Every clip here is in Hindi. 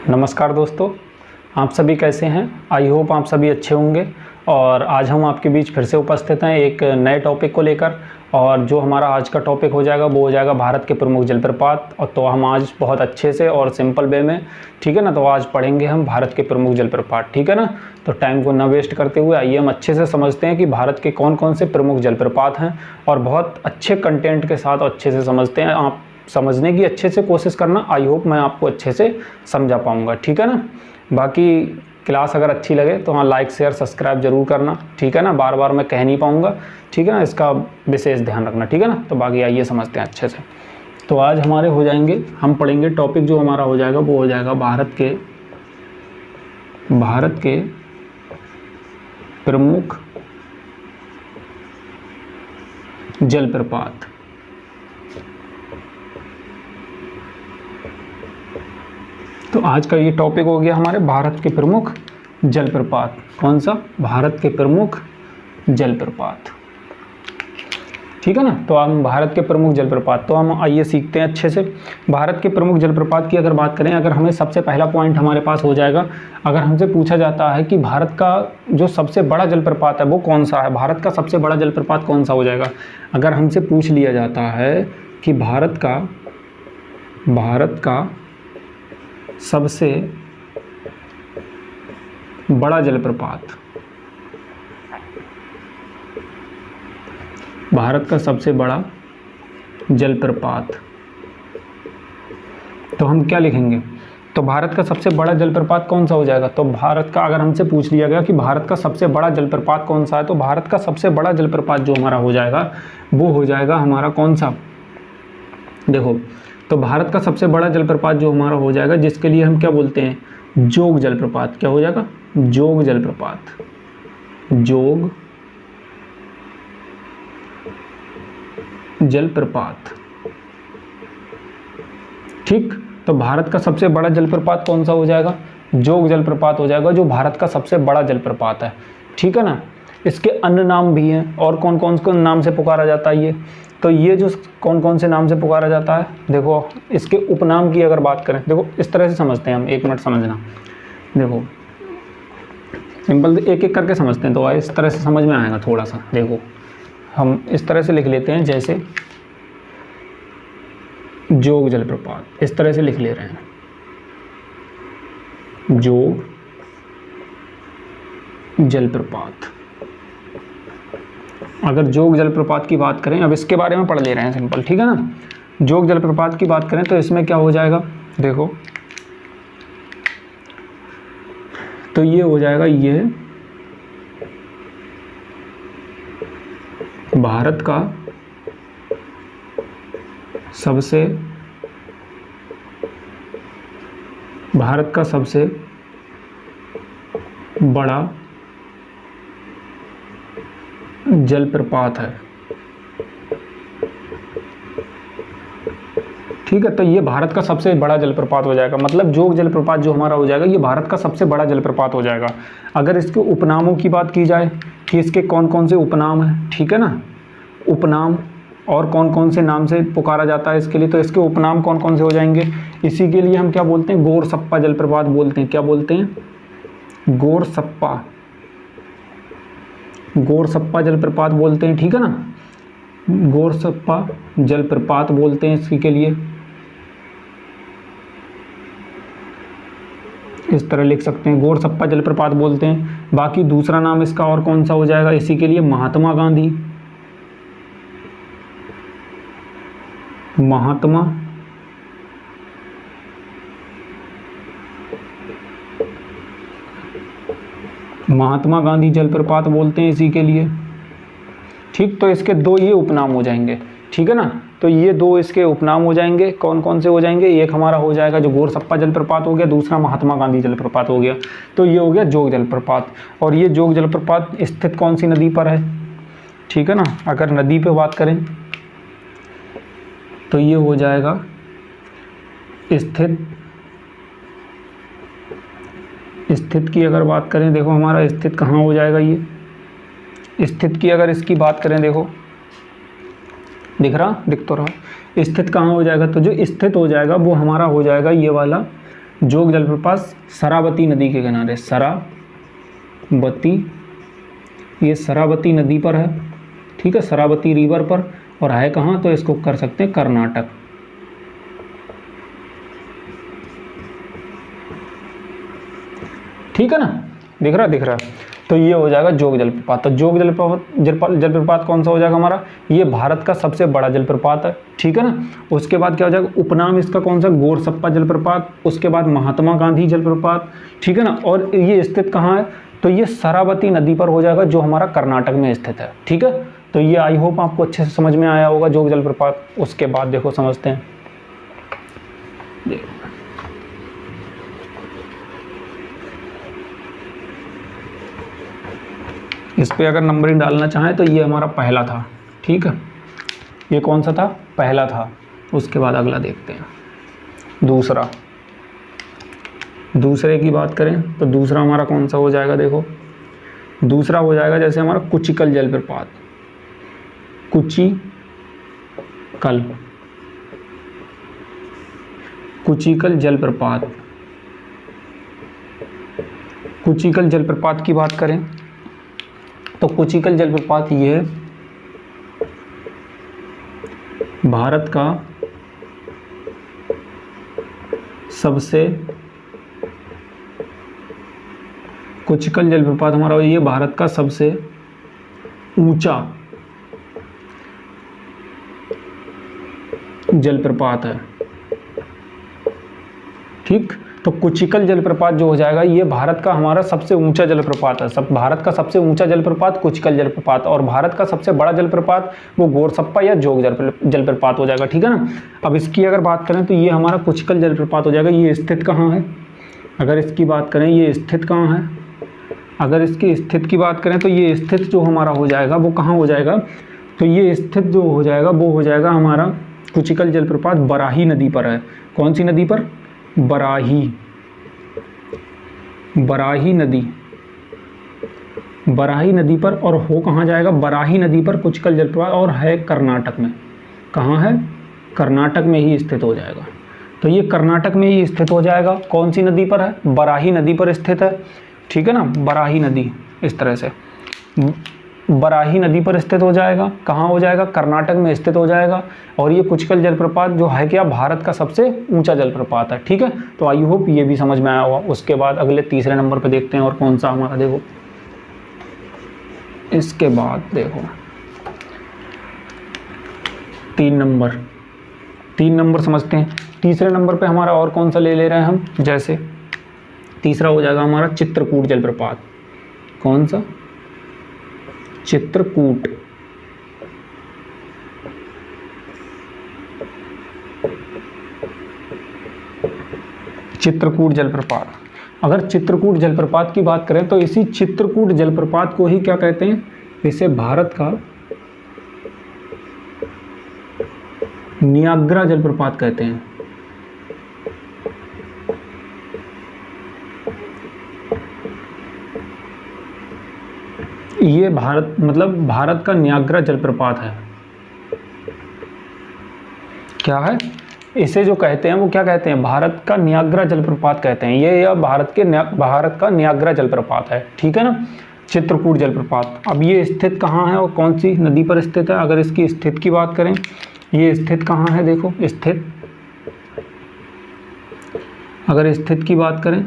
नमस्कार दोस्तों, आप सभी कैसे हैं। आई होप आप सभी अच्छे होंगे। और आज हम आपके बीच फिर से उपस्थित हैं एक नए टॉपिक को लेकर। और जो हमारा आज का टॉपिक हो जाएगा वो हो जाएगा भारत के प्रमुख जलप्रपात। और तो हम आज बहुत अच्छे से और सिंपल वे में, ठीक है ना, तो आज पढ़ेंगे हम भारत के प्रमुख जलप्रपात, ठीक है ना। तो टाइम को ना वेस्ट करते हुए आइए हम अच्छे से समझते हैं कि भारत के कौन कौन से प्रमुख जलप्रपात हैं, और बहुत अच्छे कंटेंट के साथ अच्छे से समझते हैं। आप समझने की अच्छे से कोशिश करना। आई होप मैं आपको अच्छे से समझा पाऊंगा, ठीक है ना। बाकी क्लास अगर अच्छी लगे तो हाँ, लाइक शेयर सब्सक्राइब जरूर करना, ठीक है ना। बार बार मैं कह नहीं पाऊंगा, ठीक है ना, इसका विशेष ध्यान रखना, ठीक है ना। तो बाकी आइए समझते हैं अच्छे से। तो आज हमारे हो जाएंगे, हम पढ़ेंगे टॉपिक जो हमारा हो जाएगा वो हो जाएगा भारत के प्रमुख जलप्रपात। तो आज का ये टॉपिक हो गया हमारे भारत के प्रमुख जलप्रपात। कौन सा? भारत के प्रमुख जलप्रपात, ठीक है ना। तो हम भारत के प्रमुख जलप्रपात, तो हम आइए सीखते हैं अच्छे से। भारत के प्रमुख जलप्रपात की अगर बात करें, अगर हमें सबसे पहला पॉइंट हमारे पास हो जाएगा, अगर हमसे पूछा जाता है कि भारत का जो सबसे बड़ा जलप्रपात है वो कौन सा है, भारत का सबसे बड़ा जलप्रपात कौन सा हो जाएगा। अगर हमसे पूछ लिया जाता है कि भारत का सबसे बड़ा जलप्रपात, भारत का सबसे बड़ा जलप्रपात, तो हम क्या लिखेंगे? तो भारत का सबसे बड़ा जलप्रपात कौन सा हो जाएगा। तो भारत का, अगर हमसे पूछ लिया गया कि भारत का सबसे बड़ा जलप्रपात कौन सा है, तो भारत का सबसे बड़ा जलप्रपात जो हमारा हो जाएगा वो हो जाएगा हमारा कौन सा। देखो, तो भारत का सबसे बड़ा जलप्रपात जो हमारा हो जाएगा, जिसके लिए हम क्या बोलते हैं, जोग जलप्रपात। क्या हो जाएगा? जोग जलप्रपात। जोग जलप्रपात, ठीक। तो भारत का सबसे बड़ा जलप्रपात कौन सा हो जाएगा? जोग जलप्रपात हो जाएगा, जो भारत का सबसे बड़ा जलप्रपात है, ठीक है ना। इसके अन्य नाम भी हैं, और कौन कौन से नाम से पुकारा जाता है ये। तो ये जो कौन कौन से नाम से पुकारा जाता है, देखो इसके उपनाम की अगर बात करें, देखो इस तरह से समझते हैं हम, एक मिनट समझना। देखो सिंपल एक एक करके समझते हैं, तो इस तरह से समझ में आएगा थोड़ा सा। देखो हम इस तरह से लिख लेते हैं, जैसे जोग जलप्रपात, इस तरह से लिख ले रहे हैं, जोग जलप्रपात। अगर जोग जलप्रपात की बात करें, अब इसके बारे में पढ़ ले रहे हैं सिंपल, ठीक है ना। जोग जलप्रपात की बात करें तो इसमें क्या हो जाएगा, देखो तो ये हो जाएगा, ये भारत का सबसे बड़ा जलप्रपात है, ठीक है। तो ये भारत का सबसे बड़ा जलप्रपात हो जाएगा, मतलब जोग जलप्रपात जो हमारा हो जाएगा ये भारत का सबसे बड़ा जलप्रपात हो जाएगा। अगर इसके उपनामों की बात की जाए कि इसके कौन कौन से उपनाम हैं, ठीक है ना, उपनाम, और कौन कौन से नाम से पुकारा जाता है इसके लिए, तो इसके उपनाम कौन कौन से हो जाएंगे। इसी के लिए हम क्या बोलते हैं, गोरसप्पा जलप्रपात बोलते हैं। क्या बोलते हैं? गोरसप्पा जलप्रपात बोलते हैं, ठीक है ना। गोरसप्पा जलप्रपात बोलते हैं इसी के लिए, इस तरह लिख सकते हैं, गोरसप्पा जलप्रपात बोलते हैं। बाकी दूसरा नाम इसका और कौन सा हो जाएगा इसी के लिए, महात्मा गांधी जलप्रपात बोलते हैं इसी के लिए, ठीक। तो इसके दो ये उपनाम हो जाएंगे, ठीक है ना। तो ये दो इसके उपनाम हो जाएंगे, कौन कौन से हो जाएंगे, एक हमारा हो जाएगा जो गोरसप्पा जलप्रपात हो गया, दूसरा महात्मा गांधी जलप्रपात हो गया। तो ये हो गया जोग जलप्रपात। और ये जोग जलप्रपात स्थित कौन सी नदी पर है, ठीक है ना। अगर नदी पे बात करें तो ये हो जाएगा स्थित की अगर बात करें, देखो हमारा स्थित कहाँ हो जाएगा, ये स्थित की अगर इसकी बात करें, देखो दिख रहा, दिख तो रहा, स्थित कहाँ हो जाएगा, तो जो स्थित हो जाएगा वो हमारा हो जाएगा ये वाला जोग जलप्रपात शरावती नदी के किनारे, शरावती, ये शरावती नदी पर है, ठीक है, शरावती रिवर पर, और है कहाँ, तो इसको कर सकते हैं कर्नाटक। ठीक है ना, दिख रहा। तो ये हो जाएगा जोग जलप्रपात। तो जोग जलप्रपात कौन सा हो जाएगा हमारा, ये भारत का सबसे बड़ा जलप्रपात है, ठीक है ना। उसके बाद क्या हो जाएगा, उपनाम इसका कौन सा, गोरसप्पा जलप्रपात। उसके बाद महात्मा गांधी जलप्रपात, ठीक है ना। और ये स्थित कहाँ है, तो ये शरावती नदी पर हो जाएगा, जो हमारा कर्नाटक में स्थित है, ठीक है। तो ये आई होप आपको अच्छे से समझ में आया होगा जोग जलप्रपात। उसके बाद देखो समझते हैं, इस पे अगर नंबरिंग डालना चाहें तो ये हमारा पहला था, ठीक है, ये कौन सा था, पहला था। उसके बाद अगला देखते हैं, दूसरे की बात करें तो दूसरा हमारा कौन सा हो जाएगा, देखो दूसरा हो जाएगा जैसे हमारा कुचिकल जलप्रपात, कुचिकल जलप्रपात की बात करें तो कुचिकल जलप्रपात ये भारत का सबसे, कुचिकल जलप्रपात हमारा ये भारत का सबसे ऊंचा जलप्रपात है, ठीक। तो कुचिकल जलप्रपात जो हो जाएगा ये भारत का हमारा सबसे ऊंचा जलप्रपात है। भारत का सबसे ऊंचा जलप्रपात कुचिकल जलप्रपात, और भारत का सबसे बड़ा जलप्रपात वो गोरसप्पा या जोग जलप्रपात हो जाएगा, ठीक है ना। अब इसकी अगर बात करें तो ये हमारा कुचिकल जलप्रपात हो जाएगा। ये स्थित कहाँ है, अगर इसकी बात करें, ये स्थित कहाँ है, अगर इसकी स्थित की बात करें तो ये स्थित जो हमारा हो जाएगा वो कहाँ हो जाएगा, तो ये स्थित जो हो जाएगा वो हो जाएगा हमारा कुचिकल जलप्रपात बराही नदी पर है। कौन सी नदी पर, बराही नदी पर, और हो कहाँ जाएगा, बराही नदी पर कुचिकल जलप्रपात, और है कर्नाटक में। कहाँ है, कर्नाटक में ही स्थित हो जाएगा। तो ये कर्नाटक में ही स्थित हो जाएगा। कौन सी नदी पर है, बराही नदी पर स्थित है, ठीक है ना। बराही नदी, इस तरह से बराही नदी पर स्थित हो जाएगा। कहाँ हो जाएगा, कर्नाटक में स्थित हो जाएगा। और ये कुचिकल जलप्रपात जो है क्या, भारत का सबसे ऊंचा जलप्रपात है, ठीक है। तो आई होप ये भी समझ में आया होगा। उसके बाद अगले तीसरे नंबर पे देखते हैं और कौन सा हमारा, देखो इसके बाद देखो 3 नंबर समझते हैं। तीसरे नंबर पे हमारा और कौन सा ले रहे हैं हम, जैसे तीसरा हो जाएगा हमारा चित्रकूट जलप्रपात। कौन सा, चित्रकूट जलप्रपात। अगर चित्रकूट जलप्रपात की बात करें तो इसी चित्रकूट जलप्रपात को ही क्या कहते हैं, इसे भारत का नियाग्रा जलप्रपात कहते हैं। ये भारत का नियाग्रा जलप्रपात है। क्या है, इसे जो कहते हैं वो क्या कहते हैं, भारत का नियाग्रा जलप्रपात कहते हैं। ये भारत का नियाग्रा जलप्रपात है, ठीक है ना, चित्रकूट जलप्रपात। अब ये स्थित कहाँ है और कौन सी नदी पर स्थित है, अगर इसकी स्थित की बात करें, ये स्थित कहाँ है, देखो स्थित, अगर स्थित की बात करें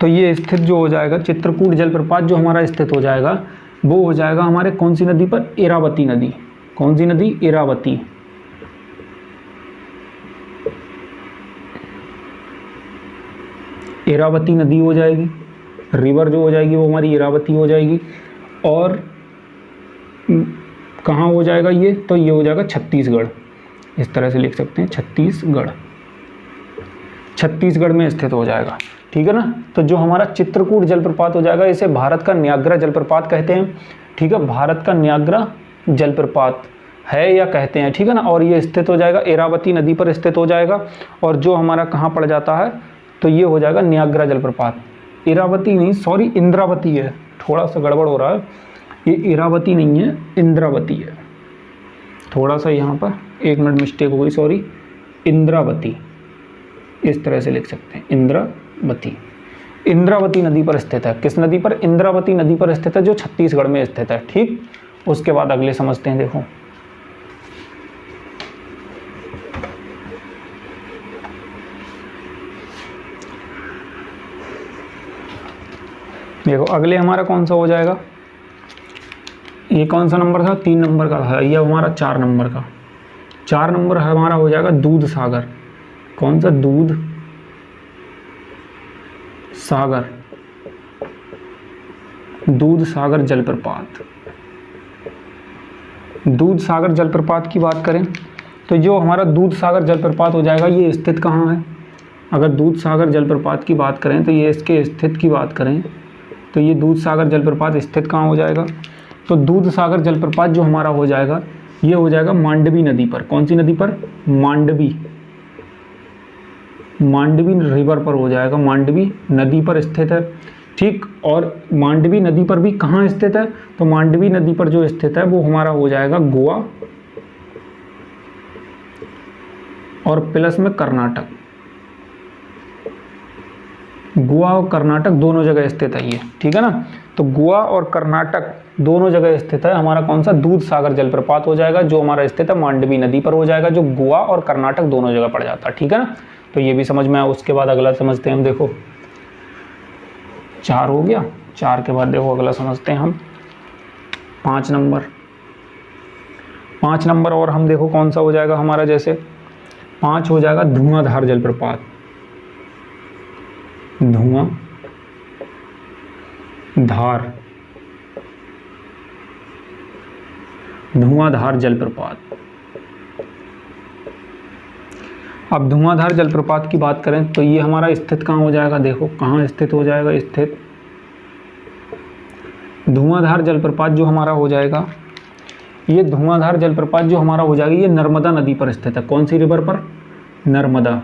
तो ये स्थित जो हो जाएगा, चित्रकूट जलप्रपात जो हमारा स्थित हो जाएगा वो हो जाएगा हमारे कौन सी नदी पर, इरावती नदी। कौन सी नदी, इरावती। इरावती नदी हो जाएगी, रिवर जो हो जाएगी वो हमारी इरावती हो जाएगी। और कहाँ हो जाएगा ये, तो ये हो जाएगा छत्तीसगढ़। इस तरह से लिख सकते हैं, छत्तीसगढ़ में स्थित हो जाएगा, ठीक है ना। तो जो हमारा चित्रकूट जलप्रपात हो जाएगा इसे भारत का नियाग्रा जलप्रपात कहते हैं, ठीक है, भारत का नियाग्रा जलप्रपात है या कहते हैं, ठीक है ना। और ये स्थित हो जाएगा इरावती नदी पर स्थित हो जाएगा। और जो हमारा कहाँ पड़ जाता है, तो ये हो जाएगा नियाग्रा जलप्रपात। इरावती नहीं, सॉरी इंद्रावती है, थोड़ा सा गड़बड़ हो रहा है, ये इरावती नहीं है, इंद्रावती है। थोड़ा सा यहाँ पर 1 मिनट मिस्टेक हो गई, सॉरी, इंद्रावती, इस तरह से लिख सकते हैं, इंद्रावती। इंद्रावती नदी पर स्थित है। किस नदी पर? इंद्रावती नदी पर स्थित है, जो छत्तीसगढ़ में स्थित है। ठीक, उसके बाद अगले समझते हैं। देखो देखो अगले हमारा कौन सा हो जाएगा? ये कौन सा नंबर था? 3 नंबर का था। ये हमारा 4 नंबर का। 4 नंबर हमारा हो जाएगा दूध सागर। कौन सा? दूध सागर। दूध सागर जलप्रपात। दूध सागर जलप्रपात की बात करें तो जो हमारा दूध सागर जलप्रपात हो जाएगा, ये स्थित कहाँ है? अगर दूध सागर जलप्रपात की बात करें तो ये इसके स्थित की बात करें तो ये दूध सागर जलप्रपात स्थित कहाँ हो जाएगा? तो दूध सागर जलप्रपात जो हमारा हो जाएगा, ये हो जाएगा मांडवी नदी पर। कौन सी नदी पर? मांडवी। मांडवी रिवर पर हो जाएगा, मांडवी नदी पर स्थित है। ठीक, और मांडवी नदी पर भी कहाँ स्थित है? तो मांडवी नदी पर जो स्थित है वो हमारा हो जाएगा गोवा और प्लस में कर्नाटक। गोवा और कर्नाटक दोनों जगह स्थित है ये। ठीक है ना? तो गोवा और कर्नाटक दोनों जगह स्थित है हमारा कौन सा? दूध सागर जलप्रपात हो जाएगा, जो हमारा स्थित है मांडवी नदी पर हो जाएगा, जो गोवा और कर्नाटक दोनों जगह पड़ जाता है। ठीक है ना? तो ये भी समझ में आया। उसके बाद अगला समझते हैं हम। देखो 4 हो गया। 4 के बाद देखो अगला समझते हैं हम 5 नंबर। 5 नंबर और हम देखो कौन सा हो जाएगा हमारा? जैसे 5 हो जाएगा धुआंधार जलप्रपात। धुआंधार जलप्रपात। अब धुआंधार जलप्रपात की बात करें तो ये हमारा स्थित कहाँ हो जाएगा? देखो कहाँ स्थित हो जाएगा? स्थित धुआंधार जलप्रपात जो हमारा हो जाएगा, ये धुआंधार जलप्रपात जो हमारा हो जाएगा, ये नर्मदा नदी पर स्थित है। कौन सी रिवर पर? नर्मदा।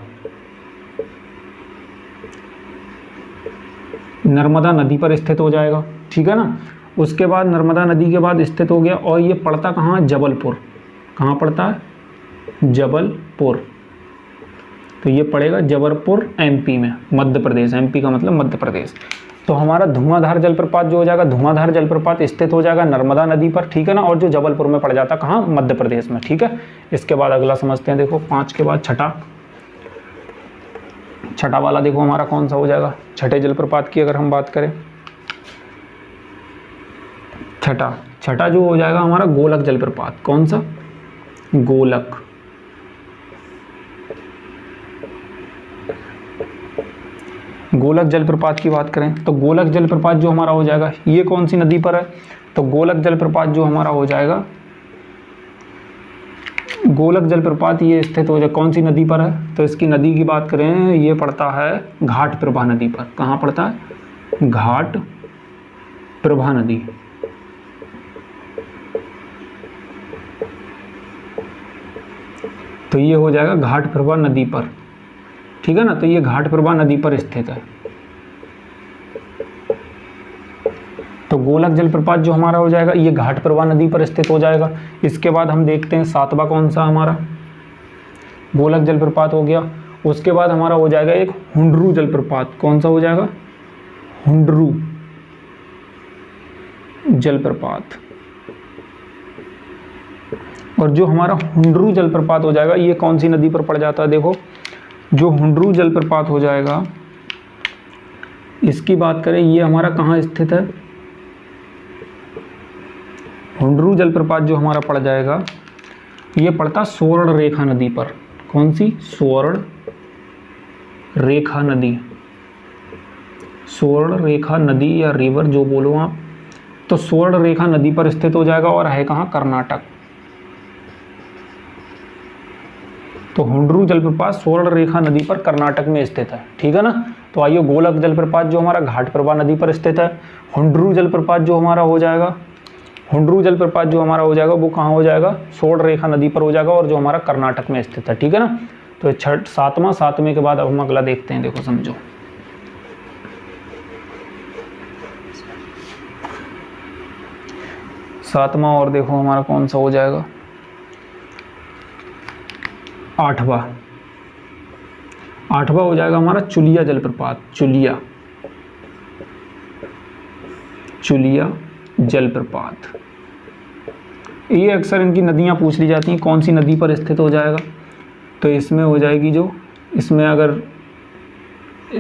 नर्मदा नदी पर स्थित हो जाएगा। ठीक है ना? उसके बाद नर्मदा नदी के बाद स्थित हो गया, और ये पड़ता कहाँ? जबलपुर। कहाँ पड़ता है? जबलपुर। तो ये पड़ेगा जबलपुर, एमपी में, मध्य प्रदेश। एमपी का मतलब मध्य प्रदेश। तो हमारा धुआंधार जलप्रपात जो हो जाएगा, धुआंधार जलप्रपात स्थित हो जाएगा नर्मदा नदी पर। ठीक है ना? और जो जबलपुर में पड़ जाता कहाँ? मध्य प्रदेश में। ठीक है? इसके बाद अगला समझते हैं। देखो 5 के बाद छठा वाला देखो हमारा कौन सा हो जाएगा? छठे जलप्रपात की अगर हम बात करें, छठा जो हो जाएगा हमारा गोलक जलप्रपात। कौन सा? गोलक। गोलक जलप्रपात की बात करें तो गोलक जलप्रपात जो हमारा हो जाएगा, ये कौन सी नदी पर है? तो गोलक जलप्रपात जो हमारा हो जाएगा, गोलक जलप्रपात ये स्थित हो जाए कौन सी नदी पर है? तो इसकी नदी की बात करें, ये पड़ता है घाट प्रभा नदी पर। कहाँ पड़ता है? घाट प्रभा नदी। तो ये हो जाएगा घाट प्रभा नदी पर। ठीक है ना? तो ये घाट प्रभा नदी पर स्थित है। तो गोलक जलप्रपात जो हमारा हो जाएगा, ये घाट प्रभा नदी पर स्थित हो जाएगा। इसके बाद हम देखते हैं 7वां कौन सा हमारा? गोलक जलप्रपात हो गया। उसके बाद हमारा हो जाएगा एक हुंडरू जलप्रपात। कौन सा हो जाएगा? हुंडरू जलप्रपात। और जो हमारा हुंडरू जलप्रपात हो जाएगा, ये कौन सी नदी पर पड़ जाता है? देखो जो हुंडरू जलप्रपात हो जाएगा, इसकी बात करें, ये हमारा कहाँ स्थित है? हुंडरू जलप्रपात जो हमारा पड़ जाएगा, ये पड़ता स्वर्ण रेखा नदी पर। कौन सी? स्वर्ण रेखा नदी। स्वर्ण रेखा नदी या रिवर जो बोलो आप, तो स्वर्ण रेखा नदी पर स्थित हो जाएगा, और है कहाँ? कर्नाटक। तो हुंडरू जलप्रपात स्वर्ण रेखा नदी पर कर्नाटक में स्थित है। ठीक है ना? तो आइए, गोलक जलप्रपात जो हमारा घाट प्रभा नदी पर स्थित है। हुंडरू जलप्रपात जो हमारा हो जाएगा, हुंडरू जलप्रपात जो हमारा हो जाएगा वो कहाँ हो जाएगा? स्वर्ण रेखा नदी पर हो जाएगा, और जो हमारा कर्नाटक में स्थित है। ठीक है ना? तो 7वें के बाद अब हम अगला देखते हैं। देखो समझो, सातवां और देखो हमारा कौन सा हो जाएगा? 8वां। 8वां हो जाएगा हमारा चुलिया जलप्रपात, चुलिया जलप्रपात। ये अक्सर इनकी नदियाँ पूछ ली जाती हैं, कौन सी नदी पर स्थित हो जाएगा, तो इसमें हो जाएगी जो, इसमें अगर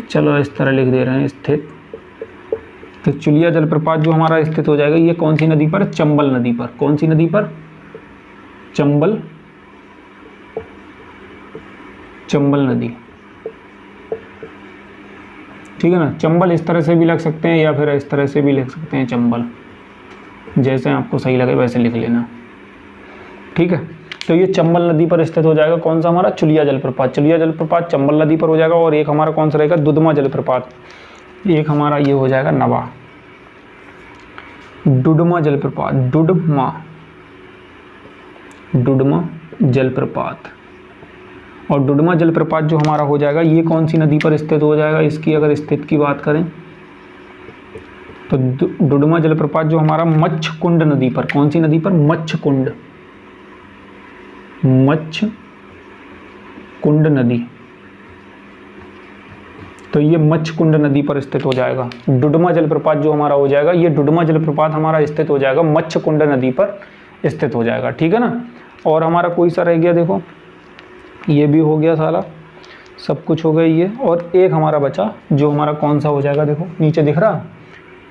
चलो इस तरह लिख दे रहे हैं स्थित, तो चुलिया जलप्रपात जो हमारा स्थित हो जाएगा ये कौन सी नदी पर, चंबल नदी पर। कौन सी नदी पर, चंबल नदी, ठीक है ना। चंबल इस तरह से भी लिख सकते हैं या फिर इस तरह से भी लिख सकते हैं, चंबल, जैसे आपको सही लगे वैसे लिख लेना, ठीक है। तो ये चंबल नदी पर स्थित हो जाएगा कौन सा हमारा, चुलिया जलप्रपात। चुलिया जलप्रपात चंबल नदी पर हो जाएगा। और एक हमारा कौन सा रहेगा, दुधमा जलप्रपात। एक हमारा ये हो जाएगा नवा, डुडमा जलप्रपात, डुडमा जलप्रपात। और डुडमा जलप्रपात जो हमारा हो जाएगा ये कौन सी नदी पर स्थित हो जाएगा, इसकी अगर स्थित की बात करें तो डुडमा जलप्रपात जो हमारा मच्छकुंड नदी पर। कौन सी नदी पर, मच्छकुंड नदी। तो ये मच्छकुंड नदी पर स्थित हो जाएगा। डुडमा जलप्रपात जो हमारा हो जाएगा, ये डुडमा जलप्रपात हमारा स्थित हो जाएगा मच्छकुंड नदी पर स्थित हो जाएगा, ठीक है ना। और हमारा कोई सा रह गया, देखो ये भी हो गया सारा, सब कुछ हो गया ये। और एक हमारा बचा जो हमारा कौन सा हो जाएगा, देखो नीचे दिख रहा,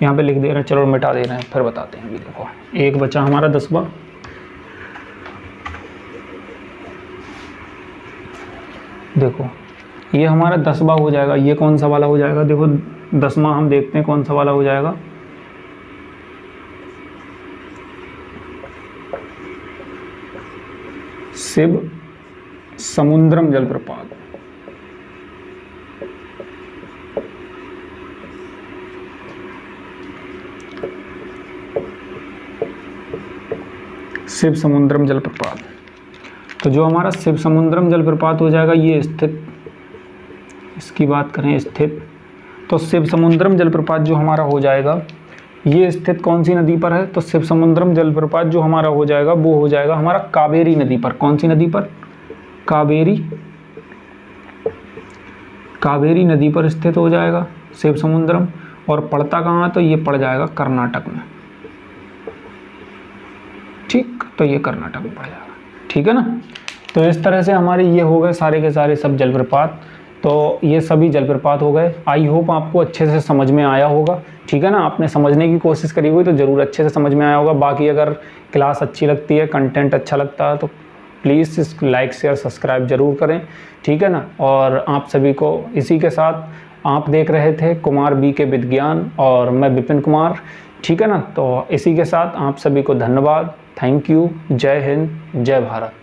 यहाँ पे लिख दे रहे हैं, चलो मिटा दे रहे हैं फिर बताते हैं। अभी देखो एक बचा हमारा 10वां, देखो ये हमारा 10वां हो जाएगा। ये कौन सा वाला हो जाएगा, देखो 10वां हम देखते हैं कौन सा वाला हो जाएगा। शिव समुद्रम जलप्रपात। शिव समुद्रम जलप्रपात। तो जो हमारा शिव समुद्रम जलप्रपात हो जाएगा ये स्थित, इसकी बात करें स्थित, तो शिव समुद्रम जलप्रपात जो हमारा हो जाएगा ये स्थित कौन सी नदी पर है, तो शिव समुद्रम जलप्रपात जो हमारा हो जाएगा वो हो जाएगा हमारा कावेरी नदी पर। कौन सी नदी पर, कावेरी नदी पर स्थित हो जाएगा शिव समुद्रम। और पड़ता कहाँ, तो ये पड़ जाएगा कर्नाटक में, ठीक, तो ये कर्नाटक में पड़ जाएगा, ठीक है ना। तो इस तरह से हमारे ये हो गए सारे के सारे सब जलप्रपात। तो ये सभी जलप्रपात हो गए। आई होप आपको अच्छे से समझ में आया होगा, ठीक है ना। आपने समझने की कोशिश करी हुई तो ज़रूर अच्छे से समझ में आया होगा। बाकी अगर क्लास अच्छी लगती है, कंटेंट अच्छा लगता है तो प्लीज़ इस लाइक शेयर सब्सक्राइब ज़रूर करें, ठीक है ना। और आप सभी को इसी के साथ आप देख रहे थे कुमार बी के विज्ञान और मैं विपिन कुमार, ठीक है ना। तो इसी के साथ आप सभी को धन्यवाद, थैंक यू, जय हिंद, जय भारत।